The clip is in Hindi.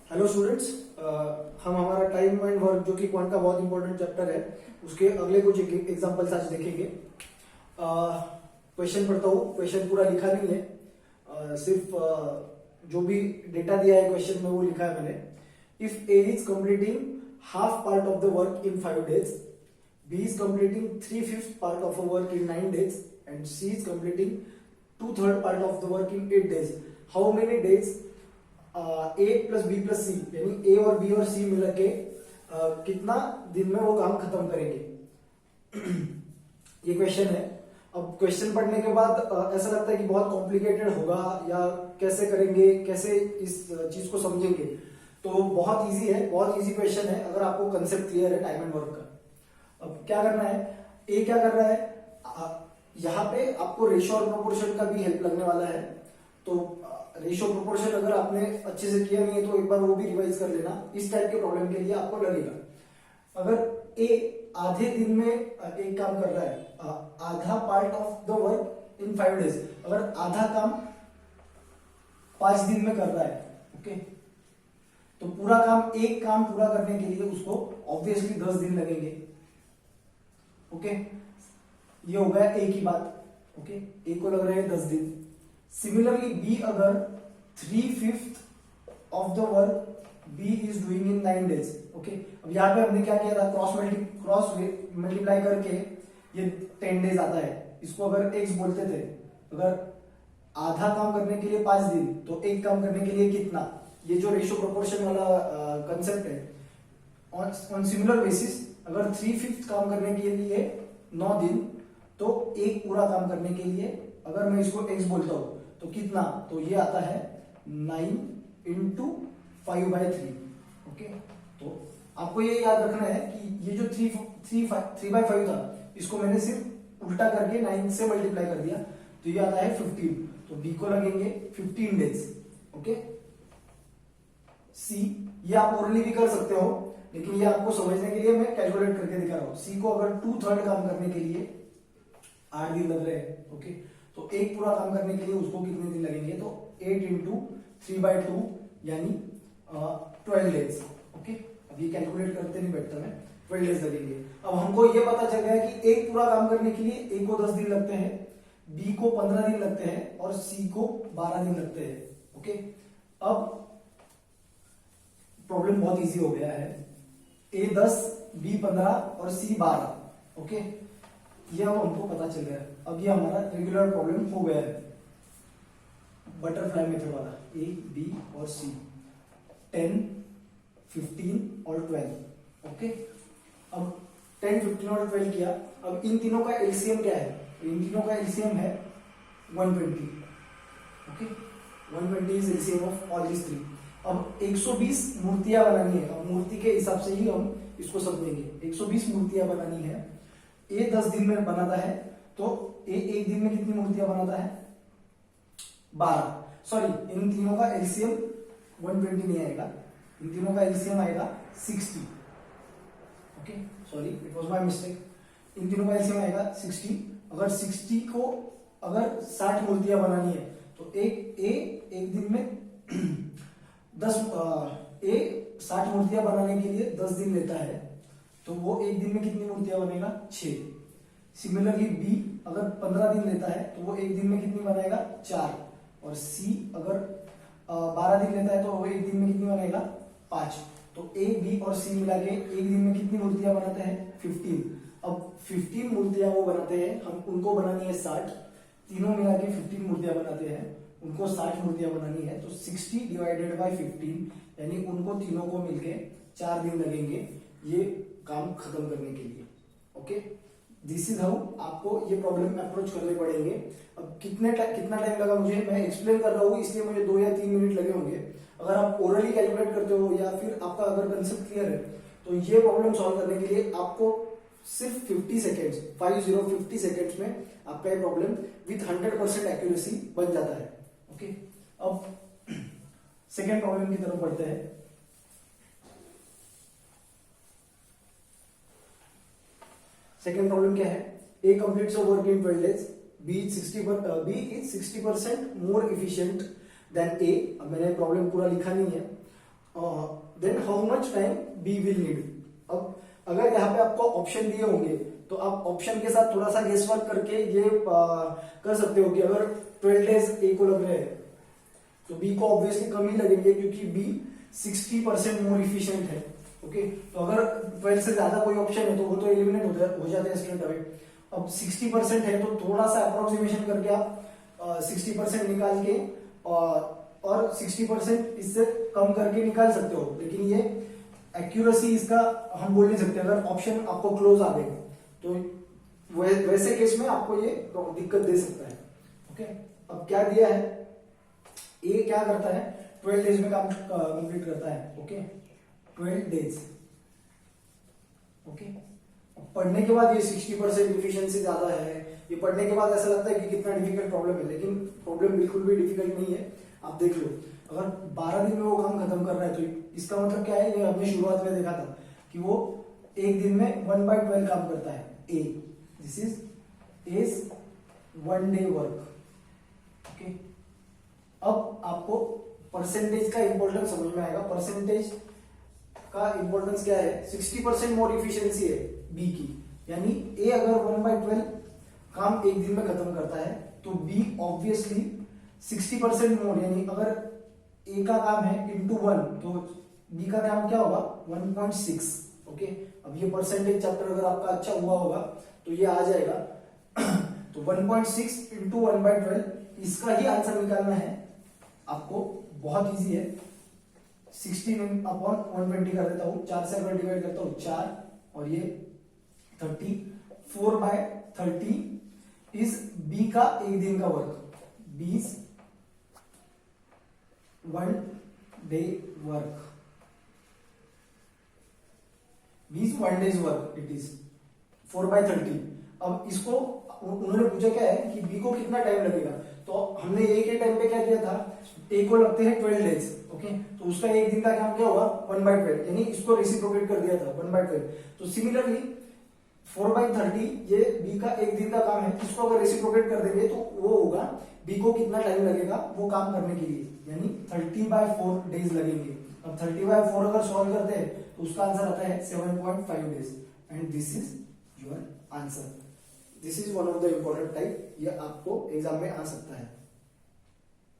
हेलो स्टूडेंट्स, हम हमारा टाइम एंड वर्क जो कि क्वांट का बहुत इंपॉर्टेंट चैप्टर है उसके अगले कुछ एग्जांपल्स आज देखेंगे। क्वेश्चन पढ़ता हूँ। क्वेश्चन पूरा लिखा नहीं है, सिर्फ जो भी डेटा दिया है क्वेश्चन में वो लिखा है मैंने। If A is completing half part of the work in 5 days, B is completing 3/5 part of a work in 9 days and C is completing 2/3 part of the work in 8 days, how many days A plus B plus C यानी ए और बी और सी मिला के कितना दिन में वो काम खत्म करेंगे। ये क्वेश्चन है। अब क्वेश्चन पढ़ने के बाद ऐसा लगता है कि बहुत कॉम्प्लिकेटेड होगा या कैसे करेंगे, कैसे इस चीज को समझेंगे। तो बहुत इजी है, बहुत इजी क्वेश्चन है अगर आपको कंसेप्ट क्लियर है टाइम एंड वर्क का। अब क्या करना है, ए क्या कर रहा है, यहाँ पे आपको रेशो और प्रोपोर्शन का भी हेल्प लगने वाला है। तो रेशो प्रोपोर्शन अगर आपने अच्छे से किया नहीं है तो एक बार वो भी रिवाइज कर लेना। इस टाइप के प्रॉब्लम के लिए आपको लगेगा अगर ए आधे दिन में एक काम कर रहा है, आधा part of the work in 5 days, अगर आधा काम 5 दिन में कर रहा है, ओके, तो पूरा काम, एक काम पूरा करने के लिए उसको ऑब्वियसली 10 दिन लगेंगे। ओके, ये हो गया ए की बात। ओके, ए को लग रहे हैं 10 दिन। सिमिलरली बी अगर 3/5 of the work B is doing in 9 days, okay. अब यहाँ पे हमने क्या किया था, क्रॉस मल्टीप्लाई करके ये 10 days आता है। इसको अगर एक्स बोलते थे, अगर आधा काम करने के लिए 5 दिन तो एक काम करने के लिए कितना, ये जो रेशो प्रोपोर्शन वाला कंसेप्ट है। ऑन सिमिलर बेसिस अगर 3/5 काम करने के लिए 9 दिन तो एक पूरा काम करने के लिए अगर मैं इसको x बोलता हूं तो कितना, तो ये आता है 9 × 5/3। ओके, तो आपको ये याद रखना है कि ये जो 3/5 था इसको मैंने सिर्फ उल्टा करके 9 से मल्टीप्लाई कर दिया तो ये आता है 15। तो b को लगेंगे 15 days। ओके, c ये आप ओरली भी कर सकते हो लेकिन ये आपको समझने के लिए मैं कैलकुलेट करके दिखा रहा हूं। c को अगर 2/3 काम करने के लिए 8 दिन लग रहे हैं, ओके, तो एक पूरा काम करने के लिए उसको कितने दिन लगेंगे, तो 8 × 3/2 यानी 12 days। ओके, अब ये कैलकुलेट करते नहीं बैठता मैं, 12 days लगेंगे। अब हमको ये पता चल गया कि एक पूरा काम करने के लिए ए को 10 दिन लगते हैं, बी को 15 दिन लगते हैं और सी को 12 दिन लगते हैं। ओके, अब प्रॉब्लम बहुत इजी हो गया है। ए 10, बी 15 और सी 12। ओके, ये अब हमको पता चल गया है। अब ये हमारा रेगुलर प्रॉब्लम हो गया है, बटरफ्लाई मेथड वाला। ए, बी और सी 10, 15 और 12। ओके, अब 10, 15 और 12 किया। अब इन तीनों का एलसीएम क्या है, इन तीनों का एलसीएम है 120। Okay, 120 is LCM of all this 3। अब 120 मूर्तियां बनानी है। अब मूर्ति के हिसाब से ही हम इसको समझेंगे। 120 मूर्तियां बनानी है। ए 10 दिन में बनाता है तो ए एक दिन में कितनी मूर्तियां बनाता है, 12। सॉरी, इन तीनों का एलसीएम 120 नहीं आएगा, इन तीनों का एलसीएम आएगा 60। Okay, sorry, it was my mistake. इन तीनों का एलसीएम आएगा 60। अगर 60 को अगर 60 मूर्तियां बनानी है तो एक दिन में 60 मूर्तियां बनाने के लिए 10 दिन लेता है तो वो एक दिन में कितनी मूर्तियां बनेगा, 6। सिमिलरली बी अगर 15 दिन लेता है तो वो एक दिन में कितनी बनाएगा, 4। और सी अगर 12 दिन लेता है तो वो एक दिन में कितनी बनाएगा, 5। तो ए, बी और सी मिला के एक दिन में कितनी मूर्तियां बनाते हैं, 15। अब 15 मूर्तियां वो बनाते हैं, हम उनको बनानी है 60। तीनों मिला के 15 मूर्तियां बनाते हैं, उनको 60 मूर्तियां बनानी है। तो 60 / 15 यानी उनको तीनों को मिलके 4 दिन लगेंगे ये काम खत्म करने के लिए। ओके, दिस इज हाउ आपको ये प्रॉब्लम अप्रोच करने पड़ेंगे। अब कितना टाइम लगा मुझे, मैं एक्सप्लेन कर रहा हूँ इसलिए मुझे 2 या 3 मिनट लगे होंगे। अगर आप ओरली कैलकुलेट करते हो या फिर आपका अगर कंसेप्ट क्लियर है तो ये प्रॉब्लम सॉल्व करने के लिए आपको सिर्फ 50 सेकेंड्स में आपका ये प्रॉब्लम विथ 100% एक्यूरेसी बन जाता है। ओके, अब सेकेंड प्रॉब्लम की तरफ बढ़ते हैं। सेकेंड प्रॉब्लम क्या है, A completes a work in 12 days, B is 60% more efficient than A. अब मैंने प्रॉब्लम पूरा लिखा नहीं है, then how much time B will need. अब अगर यहाँ पे आपको ऑप्शन दिए होंगे तो आप ऑप्शन के साथ थोड़ा सा गेस वर्क करके ये कर सकते हो कि अगर 12 डेज ए को लग रहे हैं तो बी को ऑब्वियसली कम ही लगेंगे, क्योंकि बी 60% मोर इफिशियंट है। ओके, तो अगर 12 से ज्यादा कोई ऑप्शन है तो वो तो एलिमिनेट हो जाते हैं स्ट्रेट अवे। अब 60% है तो थोड़ा सा अप्रोक्सीमेशन करके आप 60% निकाल के और 60% इससे कम करके निकाल सकते हो, लेकिन ये एक्यूरेसी इसका हम बोल नहीं सकते अगर ऑप्शन आपको क्लोज आ गए तो वैसे केस में आपको ये दिक्कत दे सकता है। ओके, अब क्या दिया है, ए क्या करता है 12 डेज में काम कंप्लीट करता है। Okay, 12 days. ओके, पढ़ने के बाद ये 60% इफिशिएंसी ज्यादा है, ये पढ़ने के बाद ऐसा लगता है कि कितना डिफिकल्ट प्रॉब्लम है, लेकिन प्रॉब्लम बिल्कुल भी डिफिकल्ट नहीं है। आप देख लो, अगर 12 दिन में वो काम खत्म कर रहा है तो इसका मतलब क्या है, ये हमने शुरुआत में देखा था कि वो एक दिन में 1/12 काम करता है। A, this is 1 day work. Okay, अब आपको परसेंटेज का इंपॉर्टेंस समझ में आएगा। परसेंटेज का इंपॉर्टेंस क्या है, 60% मोर इफिशियंसी है बी की, यानी ए अगर 1/12 काम एक दिन में खत्म करता है तो बी ऑब्वियसली 60% मोर, यानी अगर ए का काम है इंटू 1 तो बी का काम क्या होगा 1.6। ओके, अब ये परसेंटेज चैप्टर अगर आपका अच्छा हुआ होगा तो ये आ जाएगा तो 1.6 इंटू 1/12, इसका ही आंसर निकालना है आपको। बहुत इजी है, 16/120 कर देता हूं, 4 से अगर डिवाइड करता हूं 4 और ये 30, 4/30 इज बी का एक दिन का वर्क, बीस 1 day work, 1 days work it is 4/30। अब इसको उन्होंने पूछा क्या है कि बी को कितना टाइम लगेगा, तो हमने ए के टाइम पे क्या किया था, ए को लगते हैं 12 डेज। ओके, तो उसका एक दिन का काम क्या होगा 1/12, यानी इसको रेसिप्रोकेट कर दिया था 1/12। तो सिमिलरली 4/30 ये बी का एक दिन का काम है, इसको अगर रेसिप्रोकेट कर देंगे तो वो होगा बी को कितना टाइम लगेगा वो काम करने के लिए, यानी 30/4 डेज लगेंगे। अब 30/4 अगर सॉल्व करते हैं तो उसका आंसर आता है 7.5 days, and this is your answer. This is one of the important type, ये आपको एग्जाम में आ सकता है।